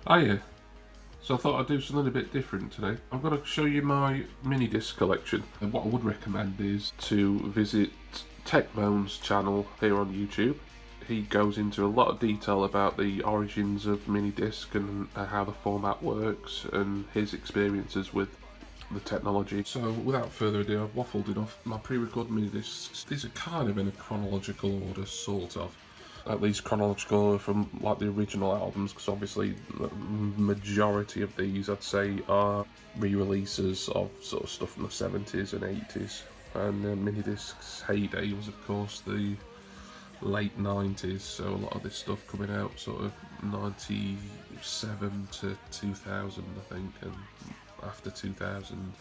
Hiya. So I thought I'd do something a bit different today. I'm going to show you my MiniDisc collection. And what I would recommend is to visit TechMoan's channel here on YouTube. He goes into a lot of detail about the origins of MiniDisc and how the format works and his experiences with the technology. So without further ado, I've waffled enough. My pre-recorded MiniDiscs, these are kind of in a chronological order, sort of. At least chronological from like the original albums, because obviously the majority of these I'd say are re-releases of sort of stuff from the 70s and 80s, and MiniDisc's heyday was of course the late 90s, so a lot of this stuff coming out sort of 97 to 2000 I think, and after 2000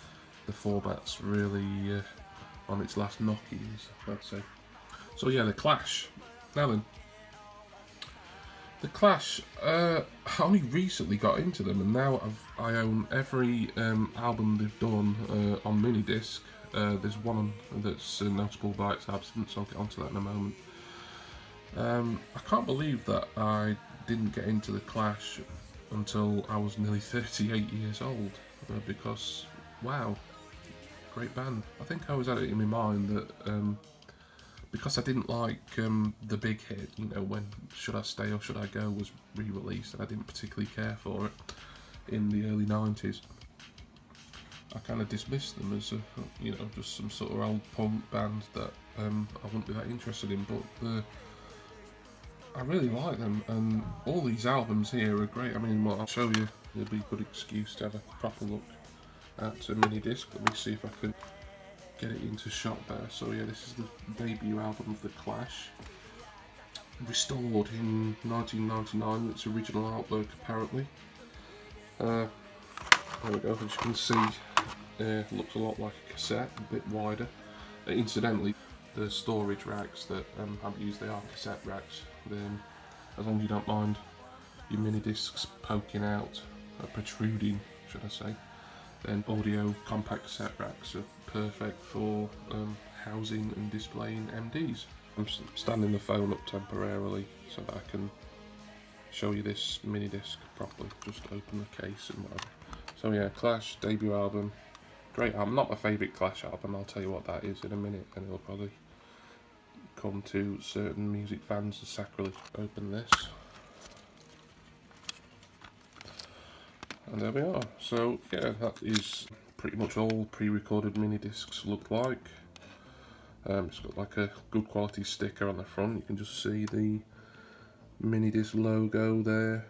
the format's really on its last knockings, I'd say. So yeah, The Clash. Now then, The Clash, I only recently got into them, and now I own every album they've done on MiniDisc. There's one that's notable by its absence, I'll get onto that in a moment. I can't believe that I didn't get into The Clash until I was nearly 38 years old, because, wow, great band. I think I always had it in my mind that because I didn't like the big hit, you know, when Should I Stay or Should I Go was re-released, and I didn't particularly care for it in the early 90s. I kind of dismissed them as you know, just some sort of old punk band that I wouldn't be that interested in, but I really like them, and all these albums here are great. I mean, well, I'll show you, it'll be a good excuse to have a proper look at a MiniDisc. Let me see if I can get it into shot there. So yeah, this is the debut album of The Clash, restored in 1999 its original artwork apparently. There we go, as you can see, it looks a lot like a cassette, a bit wider. Incidentally, the storage racks that I've used, they are cassette racks. As long as you don't mind your MiniDiscs poking out, protruding should I say, then audio compact cassette racks are perfect for housing and displaying MDs. I'm standing the phone up temporarily so that I can show you this MiniDisc properly. Just open the case and whatever. So yeah, Clash debut album, great album. Not my favourite Clash album, I'll tell you what that is in a minute, and it'll probably come to certain music fans as sacrilege. Open this. And there we are. So yeah, that is pretty much all pre-recorded MiniDiscs look like. It's got like a good quality sticker on the front. You can just see the MiniDisc logo there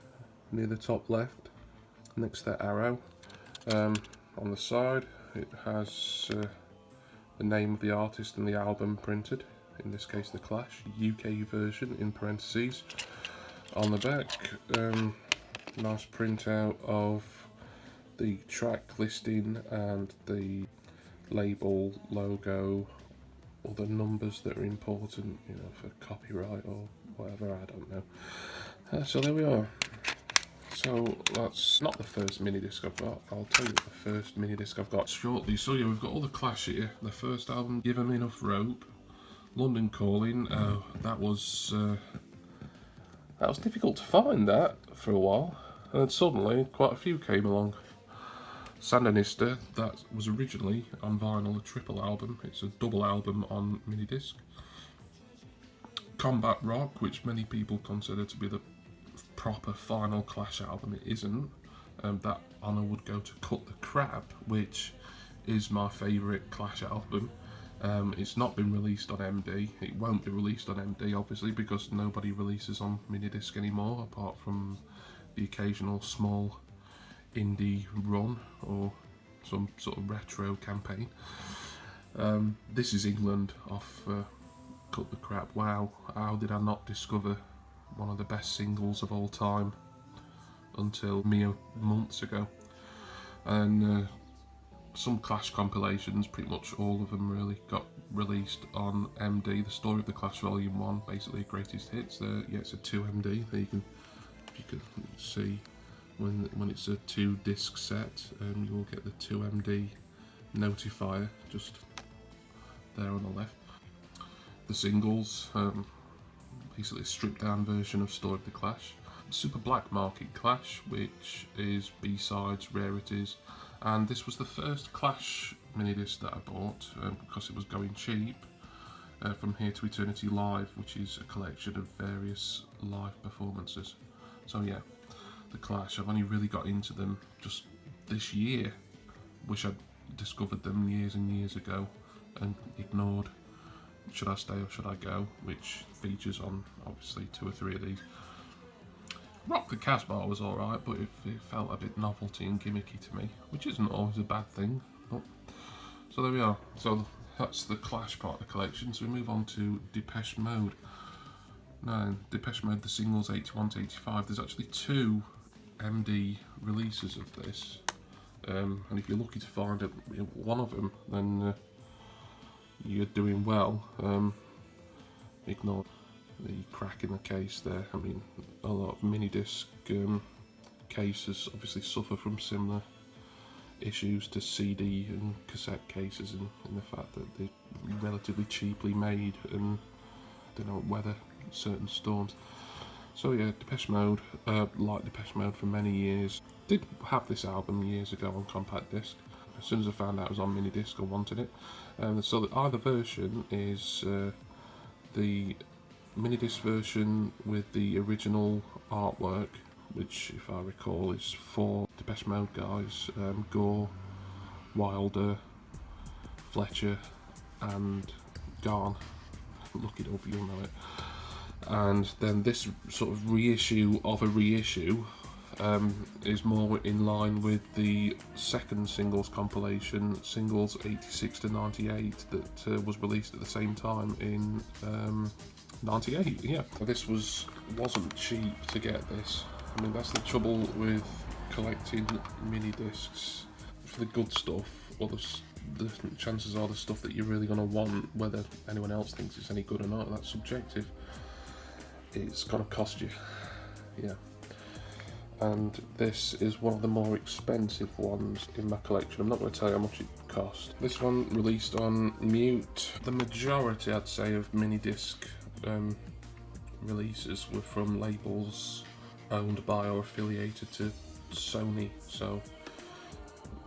near the top left, next to the arrow. On the side it has the name of the artist and the album printed, in this case The Clash, UK version in parentheses. On the back, nice printout of the track listing and the label, logo, all the numbers that are important, you know, for copyright or whatever, I don't know. So there we are. So that's not the first MiniDisc I've got. I'll tell you the first MiniDisc I've got shortly. So yeah, we've got all The Clash here. The first album, Give 'Em Enough Rope, London Calling. That was difficult to find that for a while, and then suddenly quite a few came along. Sandinista, that was originally on vinyl, a triple album. It's a double album on MiniDisc. Combat Rock, which many people consider to be the proper final Clash album, it isn't. That honour would go to Cut the Crap, which is my favourite Clash album. It's not been released on MD. It won't be released on MD obviously, because nobody releases on MiniDisc anymore apart from the occasional small indie run or some sort of retro campaign. This is England off Cut the Crap. Wow, how did I not discover one of the best singles of all time until mere months ago? And some Clash compilations, pretty much all of them really, got released on MD. The Story of the Clash Volume 1, basically greatest hits. Yeah, it's a 2MD. There you can see when it's a 2-disc set, you will get the 2MD notifier just there on the left. The singles, basically a stripped down version of Story of the Clash. Super Black Market Clash, which is B-sides, rarities, and this was the first Clash mini-disc that I bought because it was going cheap. From Here to Eternity Live, which is a collection of various live performances. So yeah, the Clash, I've only really got into them just this year. Wish I'd discovered them years and years ago and ignored Should I Stay or Should I Go, which features on obviously 2 or 3 of these. Rock the Casbah was alright, but it felt a bit novelty and gimmicky to me, which isn't always a bad thing. But, so there we are. So that's the Clash part of the collection. So we move on to Depeche Mode. Now, Depeche Mode, the singles 81 to 85, there's actually 2 MD releases of this. And if you're lucky to find one of them, then you're doing well. Ignore the crack in the case there. I mean, a lot of mini-disc cases obviously suffer from similar issues to CD and cassette cases in the fact that they're relatively cheaply made and they don't weather certain storms. So yeah, Depeche Mode, like Depeche Mode for many years. Did have this album years ago on compact disc. As soon as I found out it was on mini disc, I wanted it. So either version is the mini disc version with the original artwork, which, if I recall, is 4 Depeche Mode guys: Gore, Wilder, Fletcher, and Garn. Look it up, you'll know it. And then this sort of reissue of a reissue is more in line with the second singles compilation, Singles 86 to 98, that was released at the same time in 98. Yeah, this wasn't cheap to get this. I mean, that's the trouble with collecting mini discs. For the good stuff, or the chances are the stuff that you're really going to want, whether anyone else thinks it's any good or not, that's subjective. It's going to cost you, yeah. And this is one of the more expensive ones in my collection. I'm not going to tell you how much it cost. This one released on Mute. The majority, I'd say, of mini disc releases were from labels owned by or affiliated to Sony. So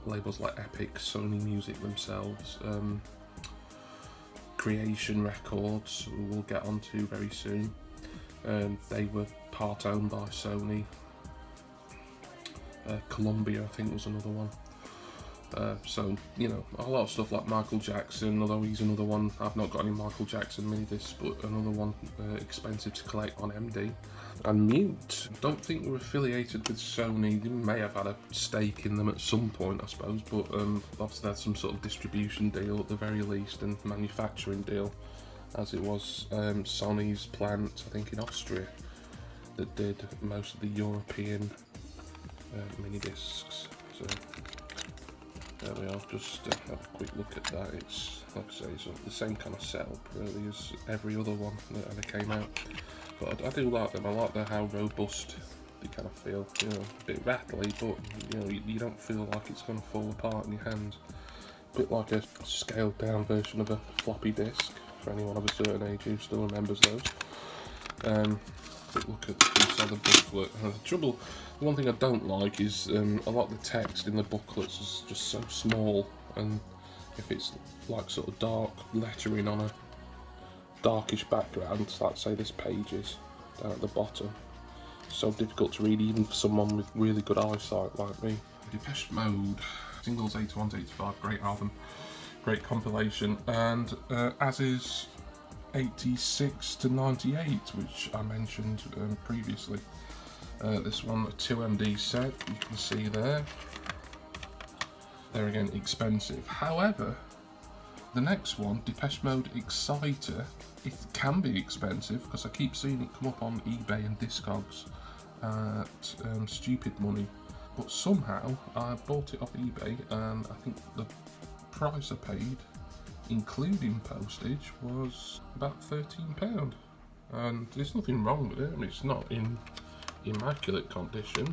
labels like Epic, Sony Music themselves, Creation Records, we'll get onto very soon. They were part owned by Sony. Columbia, I think, was another one. So, you know, a lot of stuff like Michael Jackson, although he's another one. I've not got any Michael Jackson mini discs, but another one expensive to collect on MD. And Mute, don't think we're affiliated with Sony. They may have had a stake in them at some point, I suppose, but obviously they had some sort of distribution deal at the very least, and manufacturing deal, as it was Sony's plant, I think, in Austria, that did most of the European mini discs. So there we are, just have a quick look at that. It's, like I say, it's the same kind of setup really as every other one that ever came out. But I do like them. I like how robust they kind of feel. You know, a bit rattly, but you know, you don't feel like it's going to fall apart in your hands. A bit like a scaled down version of a floppy disk, for anyone of a certain age who still remembers those. Quick look at the inside the booklet. The one thing I don't like is a lot of the text in the booklets is just so small, and if it's like sort of dark lettering on a darkish background, like say this page is down at the bottom, it's so difficult to read even for someone with really good eyesight like me. Depeche Mode, Singles 81 to 85, great album, great compilation, and as is 86 to 98, which I mentioned previously. This one, a 2MD set, you can see there. They're again expensive. However, the next one, Depeche Mode Exciter, it can be expensive because I keep seeing it come up on eBay and Discogs at stupid money. But somehow I bought it off eBay, and I think the price I paid, including postage, was about £13. And there's nothing wrong with it. I mean, it's not in immaculate condition,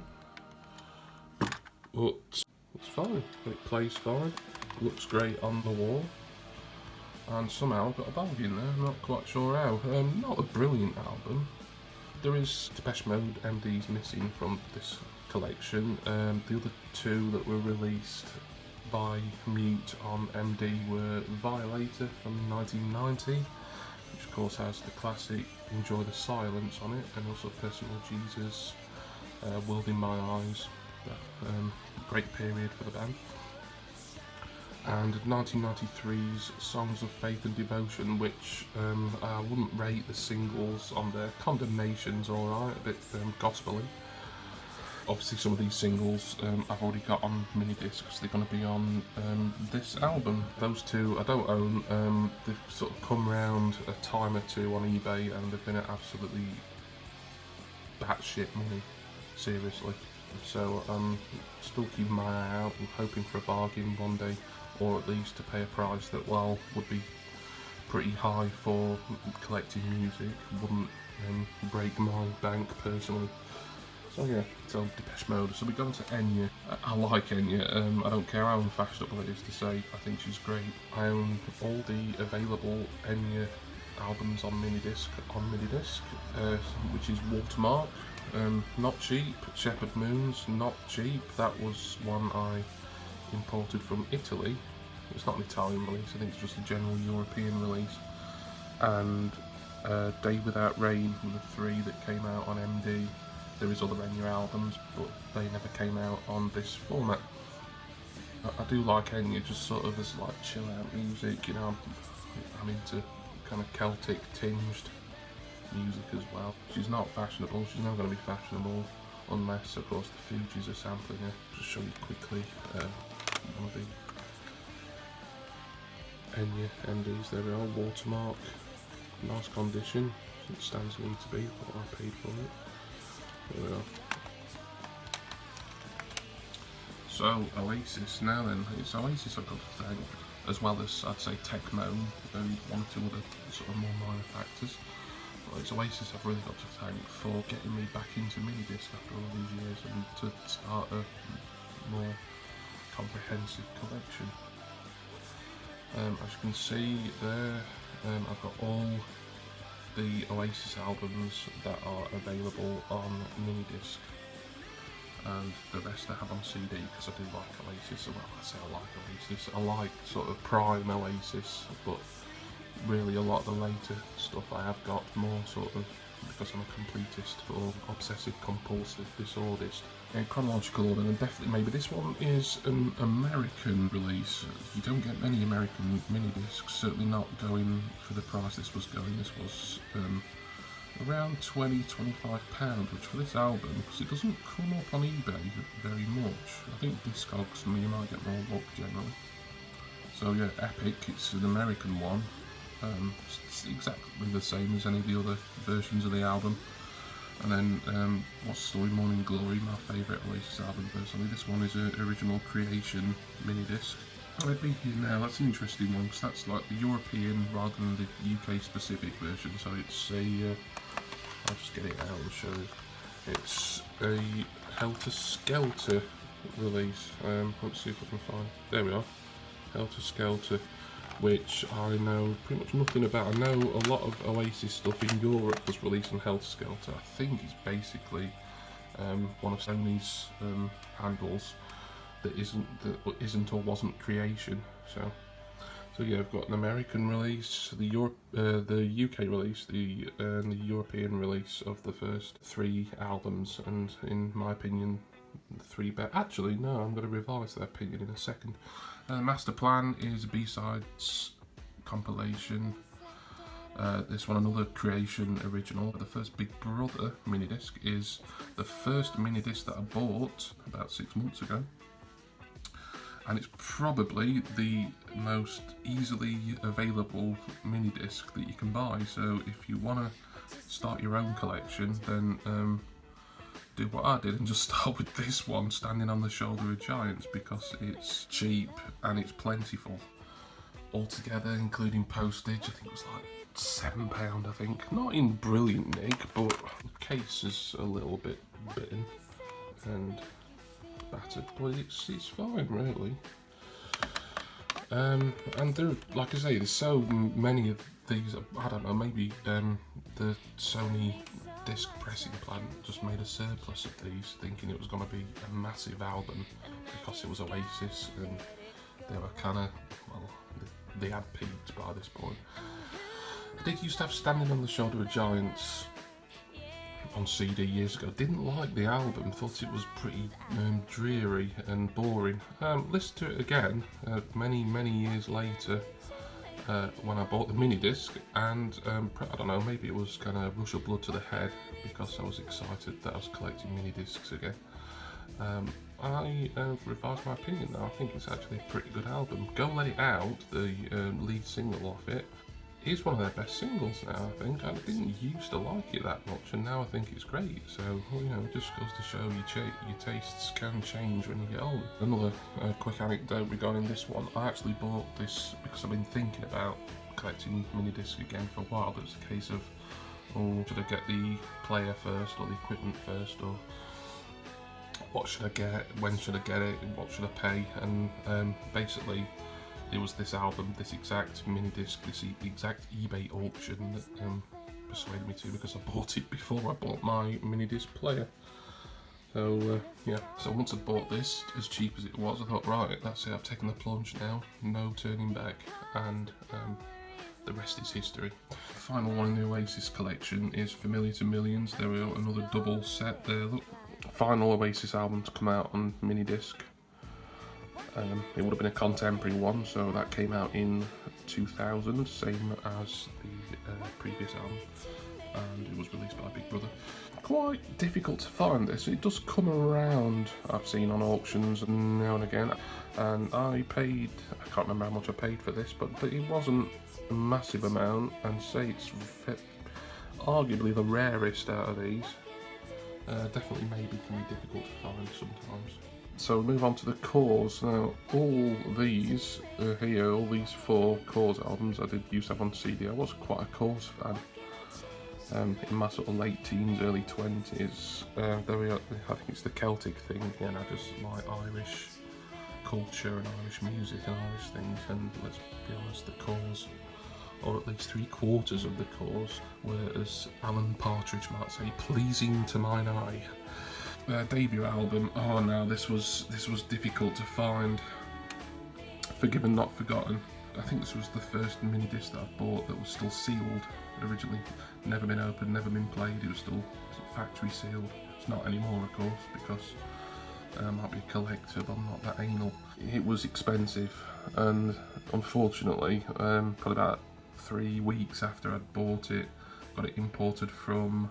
but it's fine. It plays fine, looks great on the wall, and somehow I got a bargain there. I'm not quite sure how. Not a brilliant album, There is Depeche Mode MDs missing from this collection. The other two that were released by Mute on MD were Violator from 1990, which of course has the classic Enjoy the Silence on it, and also Personal Jesus, World in My Eyes, great period for the band. And 1993's Songs of Faith and Devotion, which I wouldn't rate the singles on there. Condemnation's alright, a bit gospel-y. Obviously some of these singles I've already got on MiniDisc because they're going to be on this album. Those two I don't own. They've sort of come round a time or two on eBay and they've been at absolutely batshit money, seriously. So I'm still keeping my eye out and hoping for a bargain one day, or at least to pay a price that, well, would be pretty high for collecting music, wouldn't break my bank personally. So yeah, so Depeche Mode. So we go on to Enya. I like Enya, I don't care how unfashionable it is to say, I think she's great. I own all the available Enya albums on MiniDisc, which is Watermark, not cheap. Shepherd Moons, not cheap. That was one I imported from Italy. It's not an Italian release, I think it's just a general European release. And Day Without Rain were the three that came out on MD. There is other Enya albums, but they never came out on this format. I do like Enya, just sort of as like chill out music, you know. I'm into kind of Celtic tinged music as well. She's not fashionable, she's not going to be fashionable unless of course the Fugees are sampling her. Just show you quickly one of the Enya MDs. There we are, Watermark, nice condition, it stands need to be, what I paid for it. There we are. So Oasis now then, it's Oasis I've got to thank, as well as I'd say Tecmo and one or two other sort of more minor factors. But it's Oasis I've really got to thank for getting me back into MiniDisc after all these years and to start a more comprehensive collection. As you can see there, I've got all the Oasis albums that are available on MiniDisc, and the rest I have on CD because I do like Oasis. Well, I say I like Oasis. I like sort of prime Oasis, but really a lot of the later stuff I have got more sort of because I'm a completist or obsessive compulsive disordist. In chronological order, and definitely maybe this one is an American release. You don't get many American MiniDiscs, certainly not going for the price this was going. This was around £20–25, which for this album, because it doesn't come up on eBay very much. I think Discogs, you might get more luck generally. So yeah, Epic, it's an American one. It's exactly the same as any of the other versions of the album. And then, What's the Story, Morning Glory, my favourite Oasis album personally. This one is an original creation MiniDisc. I'd be here now, that's an interesting one, because that's like the European rather than the UK specific version. So it's a, I'll just get it out and show you. It's a Helter Skelter release. Let's see if I can find, there we are, Helter Skelter, which I know pretty much nothing about. I know a lot of Oasis stuff in Europe was released on Helter Skelter. I think it's basically one of Sony's handles that isn't or wasn't creation. So yeah, I've got an American release, the UK release, and the European release of the first three albums, and in my opinion, the three best. Actually, no, I'm going to revise that opinion in a second. Master Plan is a B-sides compilation. This one, another creation original. The first Big Brother MiniDisc is the first MiniDisc that I bought about 6 months ago. And it's probably the most easily available MiniDisc that you can buy. So if you want to start your own collection, then do what I did and just start with this one, Standing on the Shoulder of Giants, because it's cheap and it's plentiful. Altogether, including postage, I think it was like £7, I think. Not in brilliant nick, but the case is a little bit bitten and battered, but it's fine, really. And there, like I say, there's so many of these. I don't know, maybe the Sony disc pressing plant just made a surplus of these, thinking it was going to be a massive album because it was Oasis and they were kind of, well, they had peaked by this point. I did used to have Standing on the Shoulder of Giants on CD years ago. Didn't like the album, thought it was pretty dreary and boring. Listened to it again many years later when I bought the MiniDisc, and I don't know, maybe it was kind of rush of blood to the head because I was excited that I was collecting MiniDiscs again. I revised my opinion now. I think it's actually a pretty good album. Go Let It Out, the lead single off it, is one of their best singles now, I think. I didn't used to like it that much, and now I think it's great. So, well, you know, it just goes to show your tastes can change when you get older. Another quick anecdote regarding this one. I actually bought this because I've been thinking about collecting MiniDisc again for a while. But it's a case of, oh, should I get the player first or the equipment first, or what should I get, when should I get it, what should I pay? And basically it was this album, this exact MiniDisc, this exact eBay auction that persuaded me to, because I bought it before I bought my MiniDisc player. So yeah, so once I bought this, as cheap as it was, I thought, right, that's it, I've taken the plunge now, no turning back, and the rest is history. The final one in the Oasis collection is Familiar to Millions. There were another double set there, look. Final Oasis album to come out on MiniDisc. It would have been a contemporary one, so that came out in 2000, same as the previous album, and it was released by Big Brother. Quite difficult to find this. It does come around, I've seen on auctions now and again, and I paid, I can't remember how much I paid for this, but it wasn't a massive amount, and say it's arguably the rarest out of these. Definitely maybe can be difficult to find sometimes. So we move on to the Cores. Now all these here, all these 4 Cores albums I did used to have on CD. I was quite a Cores fan. In my sort of late teens, early 20s. There we are, I think it's the Celtic thing, and I just like Irish culture and Irish music and Irish things, and let's be honest, the Cores, or at least 3/4 of the Cores, were, as Alan Partridge might say, pleasing to mine eye. Their debut album, oh no, this was difficult to find. Forgiven Not Forgotten. I think this was the first MiniDisc that I bought that was still sealed originally. Never been opened, never been played, it was still factory sealed. It's not anymore, of course, because I might be a collector, but I'm not that anal. It was expensive, and unfortunately, probably about 3 weeks after I'd bought it, got it imported from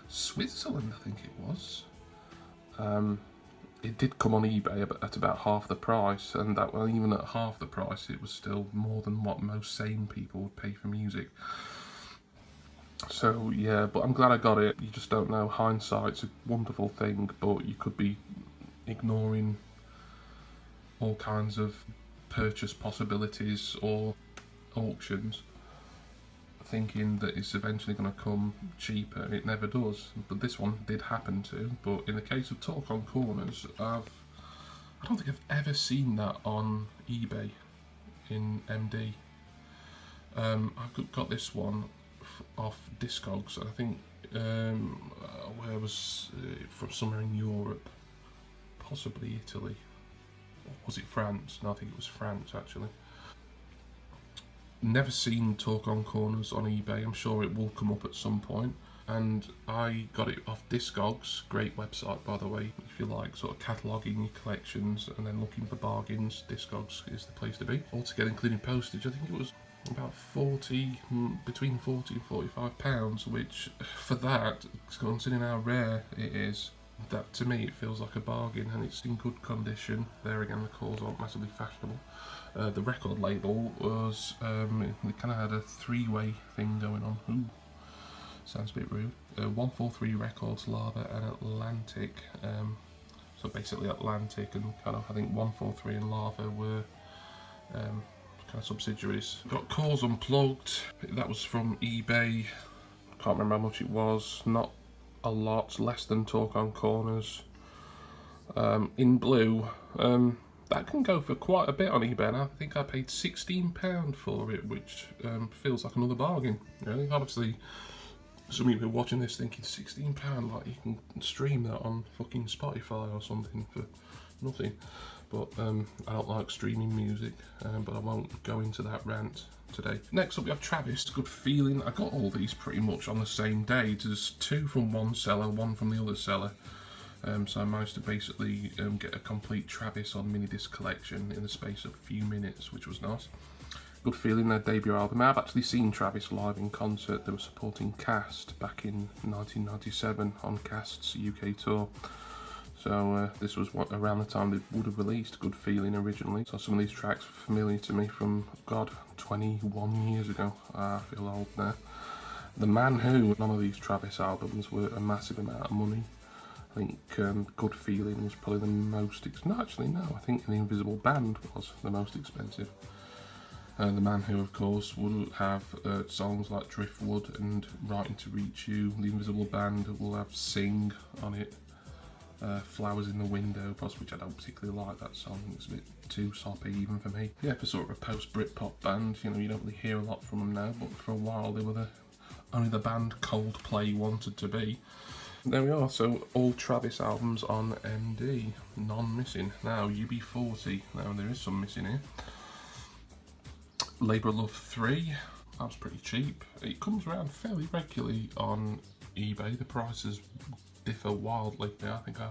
Switzerland, I think it was. It did come on eBay at about half the price, and that, well, even at half the price, it was still more than what most sane people would pay for music. So yeah, but I'm glad I got it. You just don't know. Hindsight's a wonderful thing, but you could be ignoring all kinds of purchase possibilities or auctions, thinking that it's eventually going to come cheaper. It never does, but this one did happen to. But in the case of Talk on Corners, I don't think I've ever seen that on eBay in MD. I got this one off Discogs, I think, where was from somewhere in Europe, possibly Italy, or was it France? No, I think it was France actually. Never seen Talk on Corners on eBay. I'm sure it will come up at some point. And I got it off Discogs, great website by the way. If you like sort of cataloguing your collections and then looking for bargains, Discogs is the place to be. Altogether, including postage, I think it was about between 40 and 45 pounds, which for that, considering how rare it is, that to me it feels like a bargain, and it's in good condition. There again, the cores aren't massively fashionable. The record label was, it kind of had a 3-way thing going on. Ooh, sounds a bit rude. 143 Records, Lava and Atlantic. So basically Atlantic and kind of, I think 143 and Lava were kind of subsidiaries. Got Cores Unplugged, that was from eBay. Can't remember how much it was, not a lot, less than Talk on Corners. In blue, that can go for quite a bit on eBay, and I think I paid £16 for it, which feels like another bargain. You know, obviously, Some of you are watching this thinking £16, like you can stream that on fucking Spotify or something for nothing. But I don't like streaming music, but I won't go into that rant today. Next up we have Travis, Good Feeling. I got all these pretty much on the same day. There's 2 from one seller, 1 from the other seller. So I managed to basically get a complete Travis on MiniDisc collection in the space of a few minutes, which was nice. Good Feeling, their debut album. I've actually seen Travis live in concert. They were supporting Cast back in 1997 on Cast's UK tour. So this was around the time they would have released Good Feeling originally. So some of these tracks were familiar to me from, God, 21 years ago. I feel old now. The Man Who, none of these Travis albums were a massive amount of money. I think Good Feeling was probably the most, no actually no, I think The Invisible Band was the most expensive. The Man Who, of course, will have songs like Driftwood and Writing to Reach You. The Invisible Band will have Sing on it, Flowers in the Window, which I don't particularly like that song. It's a bit too soppy even for me. Yeah, for sort of a post-Britpop band, you know, you don't really hear a lot from them now, but for a while they were only the band Coldplay wanted to be. There we are, so all Travis albums on MD, none missing. Now, UB40, now there is some missing here. Labour of Love 3, that was pretty cheap. It comes around fairly regularly on eBay. The prices differ wildly. I think I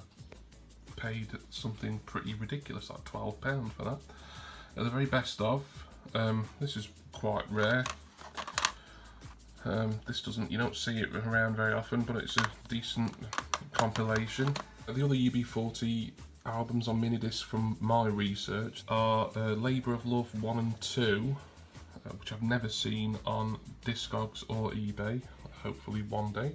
paid something pretty ridiculous, like £12 for that. At the very best of, this is quite rare. You don't see it around very often, but it's a decent compilation. The other UB40 albums on MiniDisc from my research are Labour of Love 1 and 2, which I've never seen on Discogs or eBay. Hopefully one day.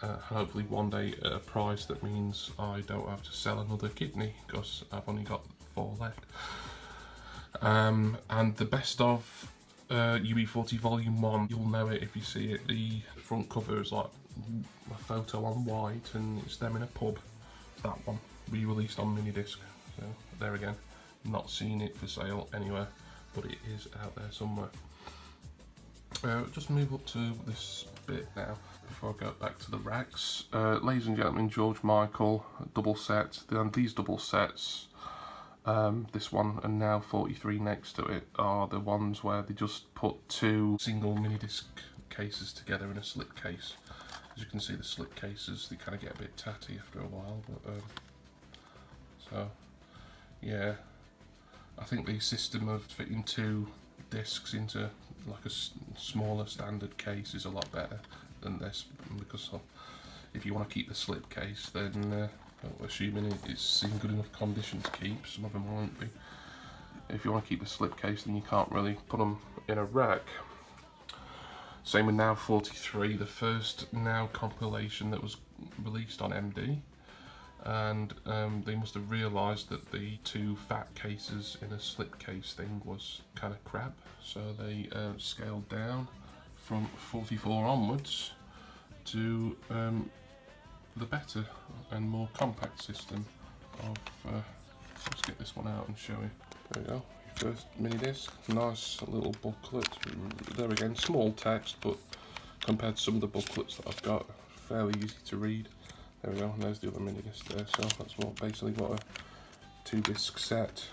Hopefully one day at a price that means I don't have to sell another kidney, because I've only got 4 left. And the best of UB40 Volume 1, you'll know it if you see it. The front cover is like a photo on white and it's them in a pub. That one, re-released on MiniDisc. So there again, not seen it for sale anywhere, but it is out there somewhere. Just move up to this bit now before I go back to the racks. Ladies and gentlemen, George Michael double set. And these double sets, this one and now 43 next to it, are the ones where they just put 2 single MiniDisc cases together in a slip case. As you can see, the slip cases, they kind of get a bit tatty after a while, but so yeah, I think the system of fitting 2 discs into like a smaller standard case is a lot better than this, because if you want to keep the slip case, then assuming it's in good enough condition to keep, some of them won't be. If you want to keep the slip case, then you can't really put them in a rack. Same with Now 43, the first Now compilation that was released on MD, and they must have realised that the 2 fat cases in a slip case thing was kind of crap, so they scaled down from 44 onwards to the better and more compact system of, let's get this one out and show you. There we go, first MiniDisc, nice little booklet. There again, small text, but compared to some of the booklets that I've got, fairly easy to read. There we go, and there's the other MiniDisc there, so that's basically what a 2-disc set,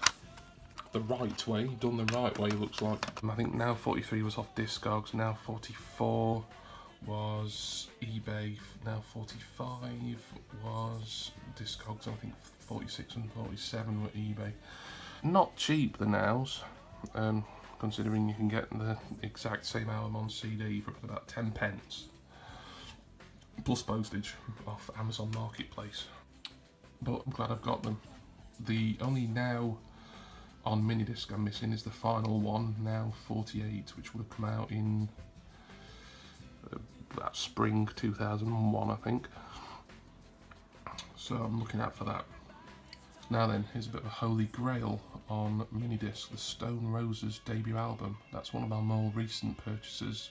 the right way, done the right way, looks like. I think Now 43 was off Discogs, Now 44 was eBay, Now 45 was Discogs, and I think 46 and 47 were eBay. Not cheap, the Nows, considering you can get the exact same album on CD for about 10 pence. Plus postage off Amazon Marketplace. But I'm glad I've got them. The only Now on MiniDisc I'm missing is the final one, Now 48, which would have come out in that spring 2001, I think. So I'm looking out for that. Now then, here's a bit of a holy grail on MiniDisc, the Stone Roses debut album. That's one of my more recent purchases.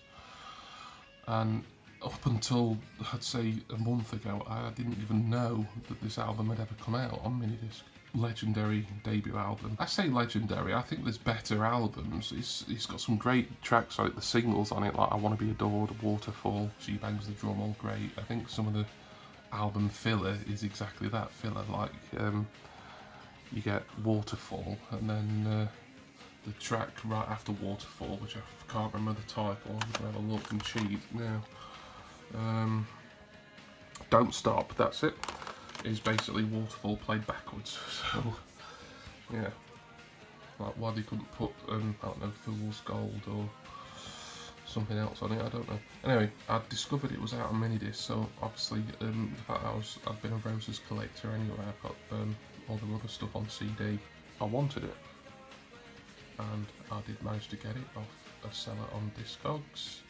And up until, I'd say, a month ago, I didn't even know that this album had ever come out on MiniDisc. legendary debut album. I say legendary, I think there's better albums. It's got some great tracks on it, the singles on it, like I Want to Be Adored, Waterfall, She Bangs the Drum, all great. I think some of the album filler is exactly that, filler, like you get Waterfall, and then the track right after Waterfall, which I can't remember the title, I'm going to have a look and cheat now. Don't Stop, that's it, is basically Waterfall played backwards. So yeah, like why they couldn't put I don't know, Fool's Gold or something else on it, I don't know. Anyway, I discovered it was out on MiniDisc, so obviously the fact that I've been a Roses collector anyway, I've got all the other stuff on CD. I wanted it, and I did manage to get it off a seller on Discogs.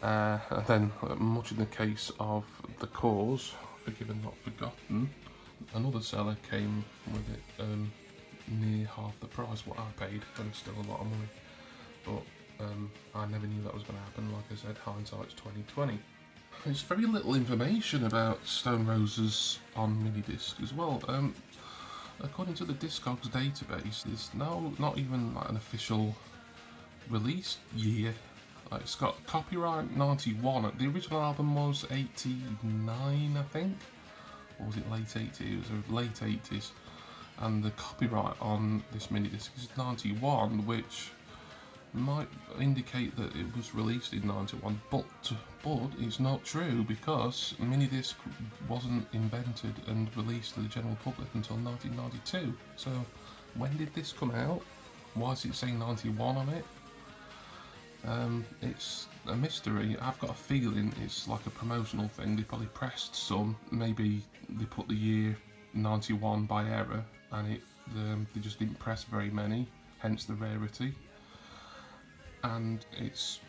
And then, much in the case of The Cause, Forgiven Not Forgotten, another seller came with it near half the price what I paid, and still a lot of money. But I never knew that was going to happen. Like I said, hindsight's 2020. There's very little information about Stone Roses on MiniDisc as well. According to the Discogs database, there's not even like an official release year. Like, it's got copyright 91. The original album was 89, I think. Or was it late 80s? It was late 80s. And the copyright on this MiniDisc is 91, which might indicate that it was released in 91, but it's not true, because MiniDisc wasn't invented and released to the general public until 1992. So when did this come out? Why does it say 91 on it? It's a mystery. I've got a feeling it's like a promotional thing. They probably pressed some, maybe they put the year 91 by error, and they just didn't press very many, hence the rarity. And it's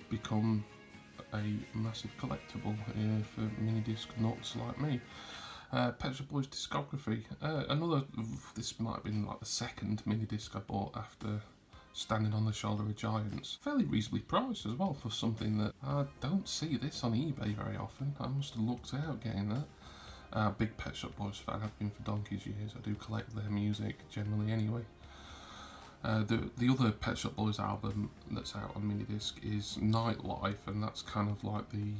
become a massive collectible for MiniDisc nuts like me. Pet Shop Boys discography. This might have been like the second MiniDisc I bought after Standing on the Shoulder of Giants. Fairly reasonably priced as well for something that I don't see this on eBay very often. I must have looked out getting that. Big Pet Shop Boys fan, I've been for donkey's years. I do collect their music generally anyway. The other Pet Shop Boys album that's out on MiniDisc is Nightlife, and that's kind of like the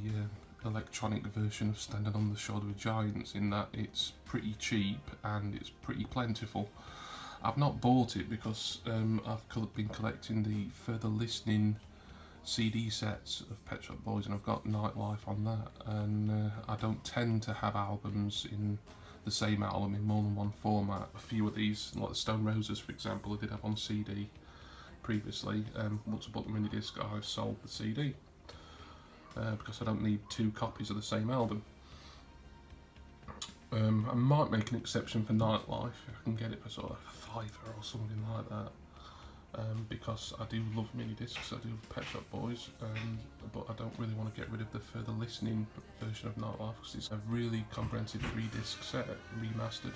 electronic version of Standing on the Shoulder of Giants, in that it's pretty cheap and it's pretty plentiful. I've not bought it because I've been collecting the further listening CD sets of Pet Shop Boys, and I've got Nightlife on that, and I don't tend to have albums in the same album in more than one format. A few of these, like the Stone Roses for example, I did have on CD previously. Once I bought the MiniDisc, I sold the CD because I don't need two copies of the same album. I might make an exception for Nightlife if I can get it for sort of a £5 or something like that, because I do love MiniDiscs, I do love Pet Shop Boys, but I don't really want to get rid of the further listening version of Nightlife because it's a really comprehensive 3-disc set, remastered.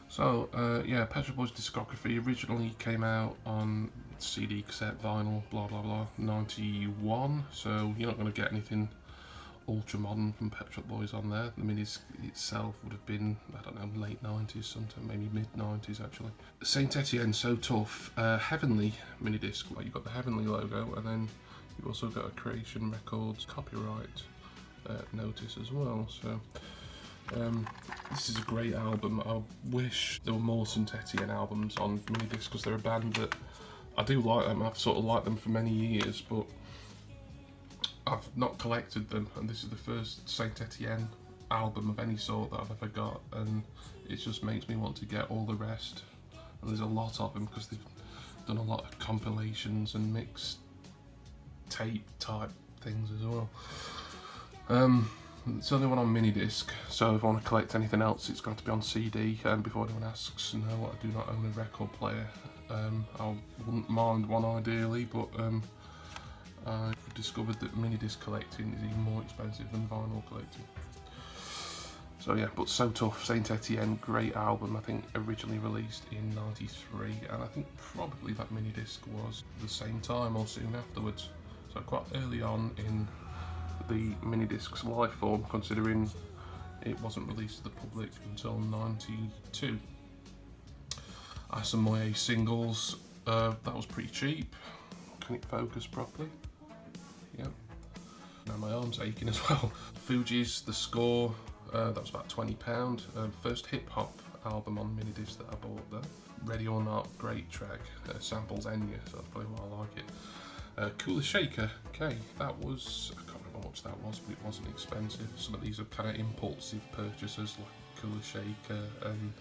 So yeah, Pet Shop Boys discography originally came out on CD, cassette, vinyl, blah blah blah, 91, so you're not going to get anything ultra modern from Pet Shop Boys on there. The MiniDisc itself would have been, I don't know, late 90s, sometime maybe mid 90s actually. Saint Etienne, So Tough, Heavenly MiniDisc, like you've got the Heavenly logo, and then you've also got a Creation Records copyright notice as well. So this is a great album. I wish there were more Saint Etienne albums on MiniDisc because they're a band that I do like them. I've sort of liked them for many years, but I've not collected them, and this is the first Saint Etienne album of any sort that I've ever got, and it just makes me want to get all the rest. And there's a lot of them because they've done a lot of compilations and mixed tape type things as well. It's the only one on MiniDisc, so if I want to collect anything else it's going to be on CD. Before anyone asks, no, I do not own a record player. I wouldn't mind one ideally, but I've discovered that MiniDisc collecting is even more expensive than vinyl collecting. So yeah, but So Tough, Saint Etienne, great album. I think originally released in '93, and I think probably that MiniDisc was the same time or soon afterwards. So quite early on in the MiniDisc's life form, considering it wasn't released to the public until '92. Some Moye singles, that was pretty cheap. Can it focus properly? Yep. Now my arm's aching as well. Fuji's The Score, that was about £20. First hip hop album on MiniDisc that I bought there. Ready or Not, great track. Samples Enya, so that's probably why I like it. Cooler Shaker, okay, that was, I can't remember how much that was, but it wasn't expensive. Some of these are kind of impulsive purchases, like Cooler Shaker, and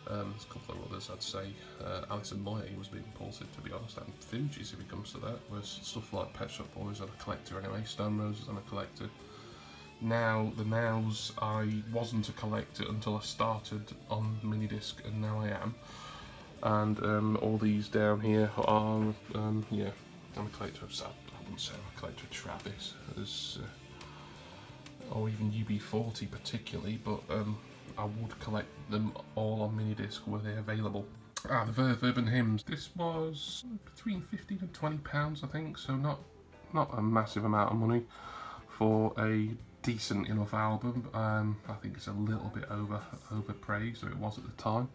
there's a couple of others I'd say. Alison Moye was being impulsive, to be honest, and Fuji's if it comes to that, whereas stuff like Pet Shop Boys I'm a collector anyway, Stone Roses I'm a collector. Now, the Nows, I wasn't a collector until I started on MiniDisc, and now I am. And all these down here are, yeah, I'm a collector of, I wouldn't say I'm a collector of Travis, or even UB40 particularly, but I would collect them all on MiniDisc were they available. The Verve Urban Hymns, this was between £15 and £20 I think, so not a massive amount of money for a decent enough album. I think it's a little bit overpraised, or it was at the time.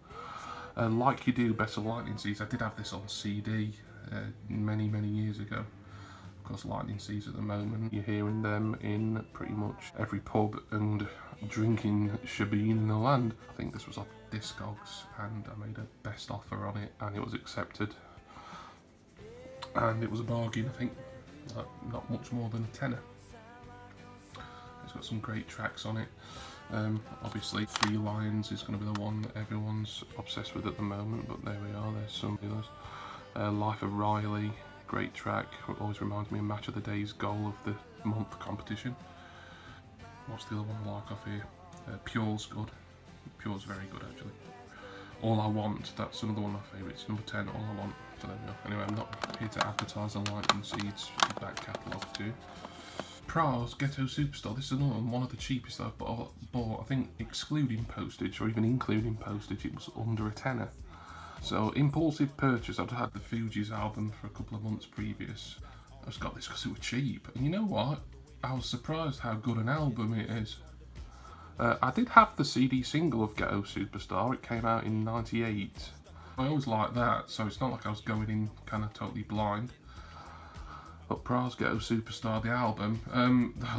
Like You Do, Best of Lightning Seeds, I did have this on CD many years ago. Of course, Lightning Seeds at the moment, you're hearing them in pretty much every pub and drinking shebeen in the land. I think this was off Discogs, and I made a best offer on it, and it was accepted. And it was a bargain, I think, not much more than a tenner. It's got some great tracks on it. Obviously, Three Lions is going to be the one that everyone's obsessed with at the moment, but there we are, there's some of those. Life of Riley, great track, always reminds me of Match of the Day's goal of the month competition. What's the other one I like off here? Pure's good. Pure's very good actually. All I Want, that's another one of my favourites, number 10, All I Want. So there we go. Anyway, I'm not here to advertise the Lightning Seeds back catalogue too. Pra's Ghetto Superstar, this is another one of the cheapest I've bought. I think excluding postage, or even including postage, it was under a tenner. So, impulsive purchase. I'd had the Fuji's album for a couple of months previous. I just got this because it was cheap. And you know what? I was surprised how good an album it is. I did have the CD single of Ghetto Superstar. It came out in '98. I always liked that, so it's not like I was going in kind of totally blind. But Pra's Ghetto Superstar, the album,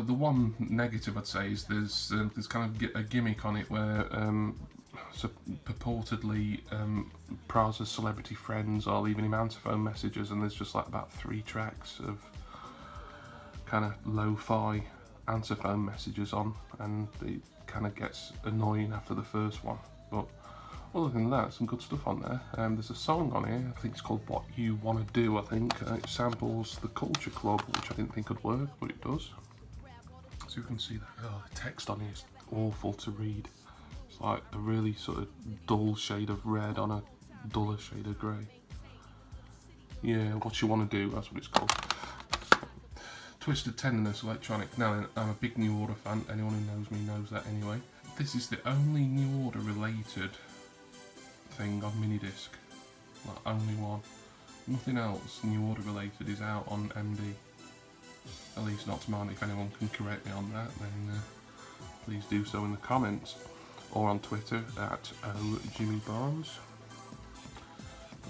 the one negative I'd say is there's kind of a gimmick on it where so purportedly Pra's celebrity friends are leaving him antiphone messages, and there's just like about 3 tracks of kind of lo-fi antiphone messages on, and it kind of gets annoying after the first one. But other than that, some good stuff on there. There's a song on here, I think it's called What You Wanna Do, I think. It samples The Culture Club, which I didn't think would work, but it does. So you can see that, oh, the text on here is awful to read. It's like a really sort of dull shade of red on a duller shade of grey. Yeah, What You Wanna Do, that's what it's called. Twisted Tenderness Electronic. Now, I'm a big New Order fan, anyone who knows me knows that anyway. This is the only New Order related thing on MiniDisc, like only one. Nothing else New Order related is out on MD, at least not to mine. If anyone can correct me on that, then please do so in the comments or on Twitter at @OJimmyBarnes.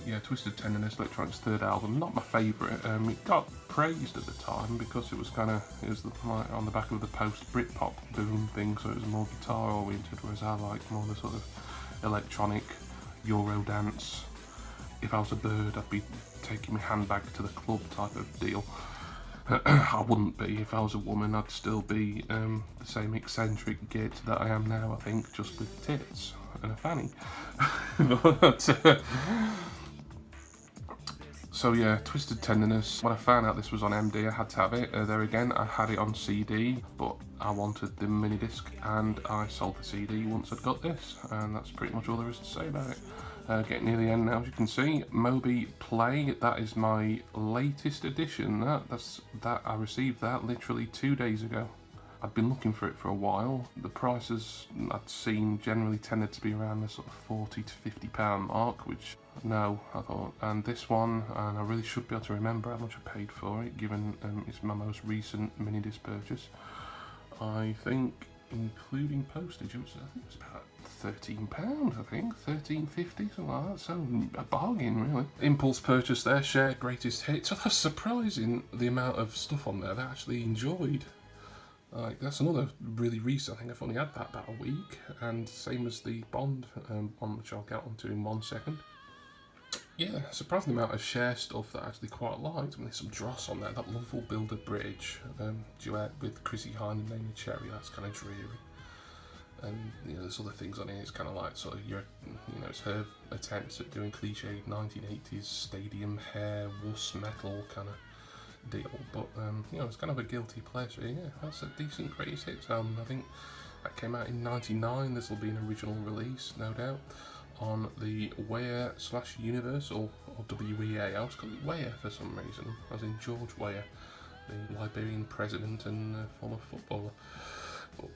Yeah, Twisted Tenderness, Electronic's third album, not my favourite. It got praised at the time because it was like on the back of the post-Britpop boom thing, so it was more guitar oriented, whereas I like more the sort of electronic Eurodance. If I was a bird, I'd be taking my handbag to the club type of deal. I wouldn't be. If I was a woman, I'd still be the same eccentric git that I am now, I think, just with tits and a fanny. But, so yeah, Twisted Tenderness. When I found out this was on MD, I had to have it. There again, I had it on CD, but I wanted the MiniDisc, and I sold the CD once I'd got this, and that's pretty much all there is to say about it. Getting near the end now, as you can see. Moby Play, that is my latest edition. I received that literally 2 days ago. I'd been looking for it for a while. The prices I'd seen generally tended to be around the sort of £40 to £50 mark, which no, I thought. And this one, and I really should be able to remember how much I paid for it, given it's my most recent MiniDisc purchase. I think including postage. I think it was about £13, I think, £13.50, something like that. So a bargain, really. Impulse purchase there, shared greatest hits. So that's surprising, the amount of stuff on there that I actually enjoyed. Like, that's another really recent. I think I've only had that about a week, and same as the Bond one, which I'll get onto in 1 second. Yeah, surprising amount of share stuff that I actually quite liked. I mean, there's some dross on there. That Loveful Builder Bridge duet with Chrissy Hine and Naomi Cherry. That's kind of dreary. And there's other things on it. It's kind of like sort of it's her attempts at doing cliched 1980s stadium hair, wuss metal kind of deal. But it's kind of a guilty pleasure. Yeah, that's a decent greatest hits album. I think that came out in *99. This will be an original release, no doubt, on the Weah/Universal, or WEA. I always call it Weah for some reason, as in George Weah, the Liberian president and former footballer.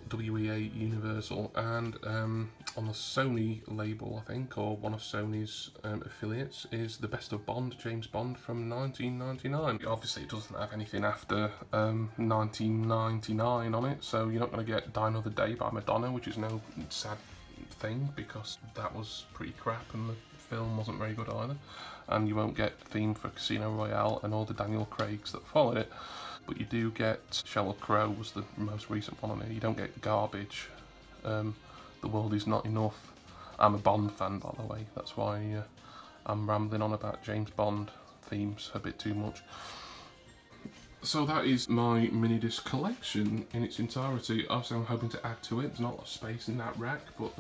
WEA Universal, and on the Sony label, I think, or one of Sony's affiliates, is The Best of Bond, James Bond from 1999. Obviously it doesn't have anything after 1999 on it, so you're not going to get Die Another Day by Madonna, which is no sad thing, because that was pretty crap and the film wasn't very good either. And you won't get Theme for Casino Royale and all the Daniel Craigs that followed it. But you do get Sheryl Crow was the most recent one on it. You don't get Garbage. The World Is Not Enough. I'm a Bond fan, by the way. That's why I'm rambling on about James Bond themes a bit too much. So that is my mini-disc collection in its entirety. Obviously I'm hoping to add to it. There's not a lot of space in that rack, but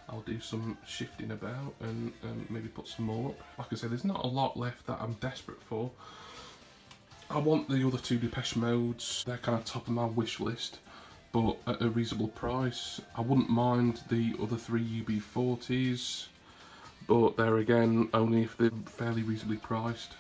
I'll do some shifting about and maybe put some more up. Like I said, there's not a lot left that I'm desperate for. I want the other two Depeche Modes. They're kind of top of my wish list, but at a reasonable price. I wouldn't mind the other three UB40s, but there again, only if they're fairly reasonably priced.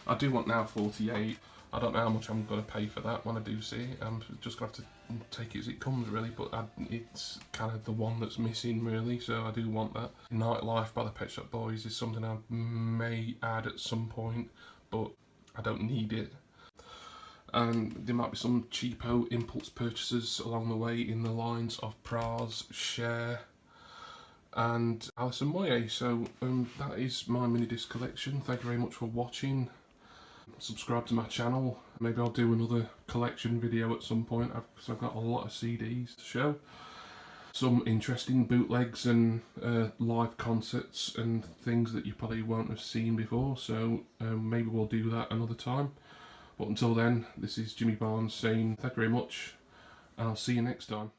I do want Now 48. I don't know how much I'm going to pay for that when I do see it. I'm just going to have to take it as it comes, really, but it's kind of the one that's missing, really, so I do want that. Nightlife by the Pet Shop Boys is something I may add at some point, but I don't need it. And there might be some cheapo impulse purchases along the way in the lines of Praz, Cher and Alison Moyet. So that is my mini disc collection. Thank you very much for watching. Subscribe to my channel. Maybe I'll do another collection video at some point, because I've got a lot of CDs to show. Some interesting bootlegs and live concerts and things that you probably won't have seen before, so maybe we'll do that another time. But until then, this is Jimmy Barnes saying thank you very much, and I'll see you next time.